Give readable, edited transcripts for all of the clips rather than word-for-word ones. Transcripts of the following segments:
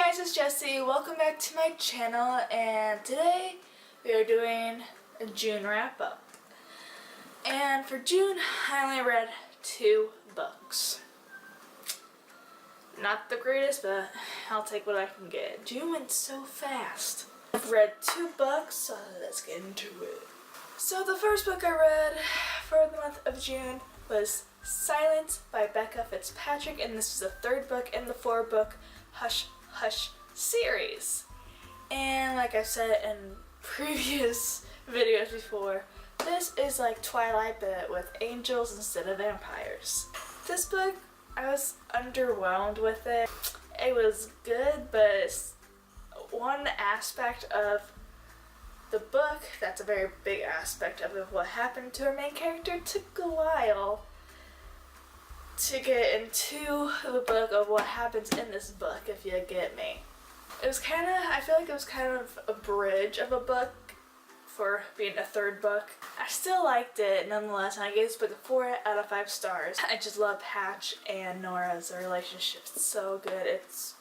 guys, it's Jessie. Welcome back to my channel, and today we are doing a June wrap up. And for June, I only read 2 books. Not the greatest, but I'll take what I can get. June went so fast. I've read 2 books, so let's get into it. So the first book I read for the month of June was Silence by Becca Fitzpatrick, and this is the 3rd book in the 4-book Hush Hush series. And like I said in previous videos before, this is like Twilight but with angels instead of vampires. This book, I was underwhelmed with it. It was good, but one aspect of the book that's a very big aspect of what happened to our main character took a while to get into the book of what happens in this book, if you get me. It was kind of, I feel like it was kind of a bridge of a book for being a 3rd book. I still liked it nonetheless, and I gave this book a 4 out of 5 stars. I just love Patch and Nora's relationship. It's so good. It's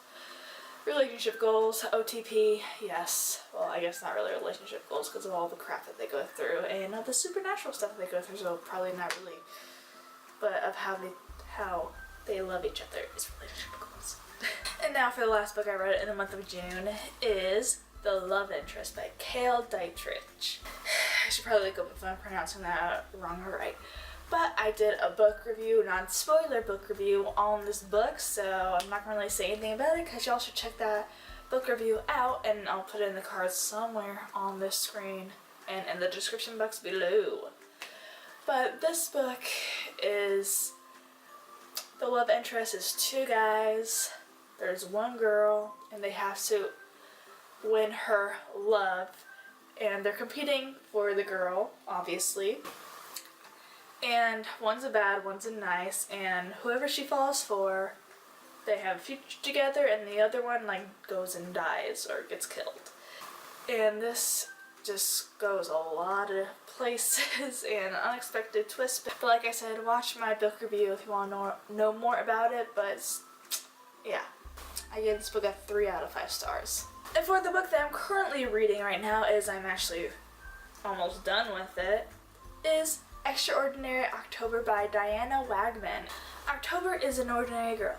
relationship goals, OTP, yes. Well, I guess not really relationship goals because of all the crap that they go through and the supernatural stuff that they go through, so probably not really, but of how they love each other is relationship goals. And now for the last book I read in the month of June is The Love Interest by Cale Dietrich. I should probably look up if I'm pronouncing that wrong or right. But I did a book review, non-spoiler book review on this book, so I'm not going to really say anything about it because y'all should check that book review out, and I'll put it in the cards somewhere on this screen and in the description box below. But this book is, the love interest is 2 guys, there's 1 girl, and they have to win her love, and they're competing for the girl, obviously. And one's a bad, one's a nice, and whoever she falls for, they have a future together, and the other one goes and dies or gets killed. And this just goes a lot of places and unexpected twists. But like I said, watch my book review if you want to know more about it. But yeah, I gave this book a 3 out of 5 stars. And for the book that I'm currently reading right now, I'm actually almost done with it, is Extraordinary October by Diana Wagman. October is an ordinary girl.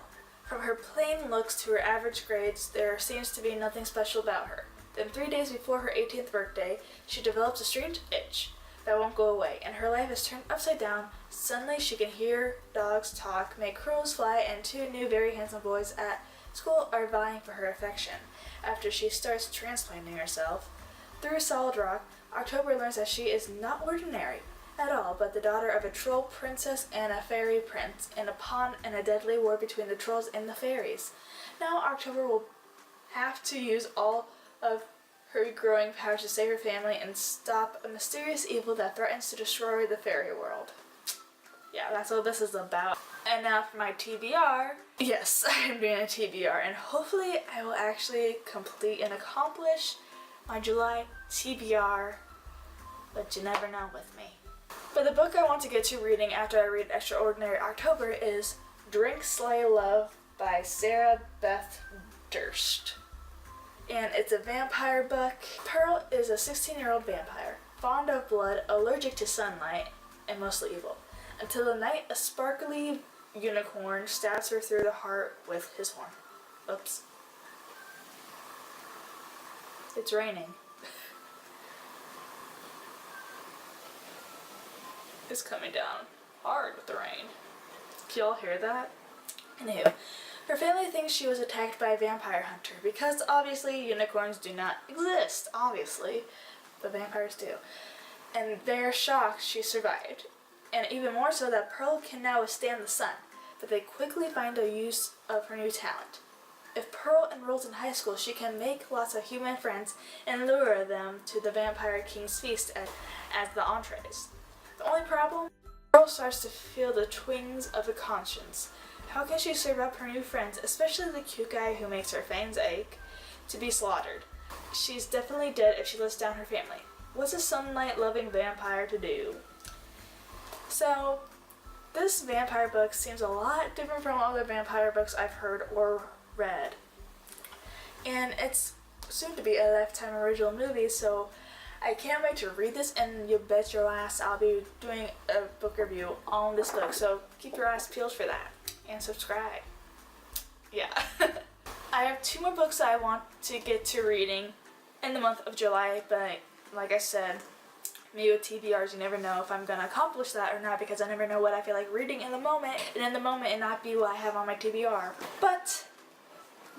From her plain looks to her average grades, there seems to be nothing special about her. Then 3 days before her 18th birthday, she develops a strange itch that won't go away, and her life is turned upside down. Suddenly she can hear dogs talk, make crows fly, and 2 new very handsome boys at school are vying for her affection. After she starts transplanting herself through solid rock, October learns that she is not ordinary at all, but the daughter of a troll princess and a fairy prince, and a pawn in a deadly war between the trolls and the fairies. Now October will have to use all of her growing power to save her family and stop a mysterious evil that threatens to destroy the fairy world. Yeah, that's what this is about. And now for my TBR. Yes, I am doing a TBR, and hopefully I will actually complete and accomplish my July TBR, but you never know with me. But the book I want to get to reading after I read Extraordinary October is Drink, Slay, Love by Sarah Beth Durst. And it's a vampire book. Pearl is a 16-year-old vampire, fond of blood, allergic to sunlight, and mostly evil. Until the night a sparkly unicorn stabs her through the heart with his horn. Oops. It's raining. It's coming down hard with the rain. Can y'all hear that? Anywho, her family thinks she was attacked by a vampire hunter because obviously unicorns do not exist, obviously, but vampires do. And they're shocked she survived. And even more so that Pearl can now withstand the sun, but they quickly find a use of her new talent. If Pearl enrolls in high school, she can make lots of human friends and lure them to the Vampire King's feast as the entrees. The only problem? Pearl starts to feel the twinges of a conscience. How can she serve up her new friends, especially the cute guy who makes her fangs ache, to be slaughtered? She's definitely dead if she lets down her family. What's a sunlight-loving vampire to do? So, this vampire book seems a lot different from other vampire books I've heard or read. and it's soon to be a Lifetime original movie, so I can't wait to read this, and you bet your ass I'll be doing a book review on this book, so keep your eyes peeled for that, and subscribe. Yeah. I have 2 more books that I want to get to reading in the month of July, but like I said, me with TBRs, you never know if I'm going to accomplish that or not, because I never know what I feel like reading in the moment, and in the moment it not be what I have on my TBR. But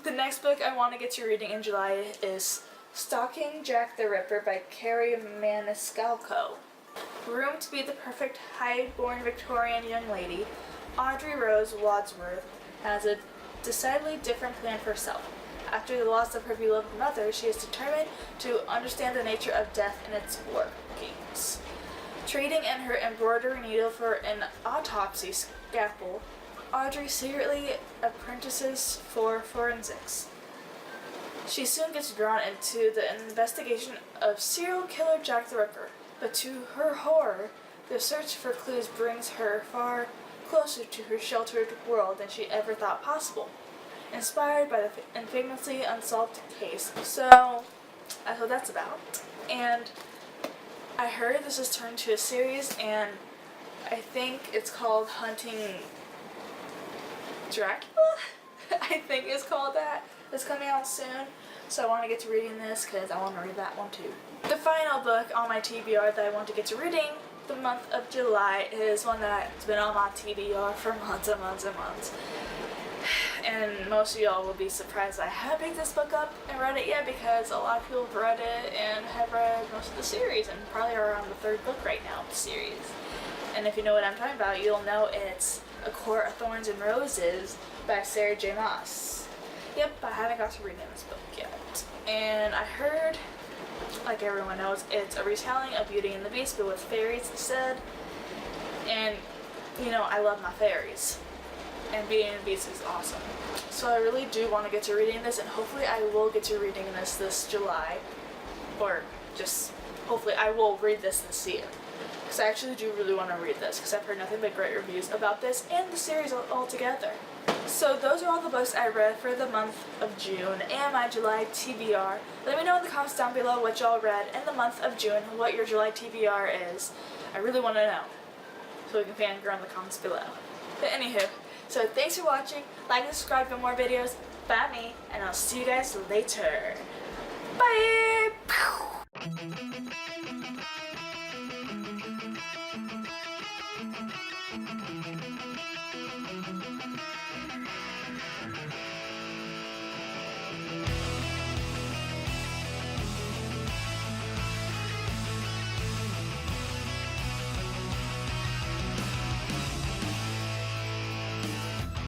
the next book I want to get to reading in July is Stalking Jack the Ripper by Carrie Maniscalco. Groomed to be the perfect high-born Victorian young lady, Audrey Rose Wadsworth has a decidedly different plan for herself. After the loss of her beloved mother, she is determined to understand the nature of death and its workings. Trading in her embroidery needle for an autopsy scalpel, Audrey secretly apprentices for forensics. She soon gets drawn into the investigation of serial killer Jack the Ripper, but to her horror, the search for clues brings her far closer to her sheltered world than she ever thought possible. Inspired by the infamously unsolved case. So, that's what that's about. And I heard this is turned to a series, and I think it's called Hunting Dracula? I think it's called that. It's coming out soon, so I want to get to reading this because I want to read that one too. The final book on my TBR that I want to get to reading the month of July is one that's been on my TBR for months and months and months. And most of y'all will be surprised I haven't picked this book up and read it yet, because a lot of people have read it and have read most of the series and probably are on the 3rd book right now of the series. And if you know what I'm talking about, you'll know it's A Court of Thorns and Roses by Sarah J. Maas. Yep, I haven't got to reading this book yet. And I heard, like everyone knows, it's a retelling of Beauty and the Beast, but with fairies instead. And, you know, I love my fairies. And Beauty and the Beast is awesome. So I really do want to get to reading this, and hopefully I will get to reading this July. Or just, hopefully I will read this year. Because I actually do really want to read this, because I've heard nothing but great reviews about this and the series altogether. So those are all the books I read for the month of June and my July TBR. Let me know in the comments down below what y'all read in the month of June, what your July TBR is. I really want to know, so we can fangirl in the comments below. But anywho, so thanks for watching, like and subscribe for more videos by me, and I'll see you guys later. Bye!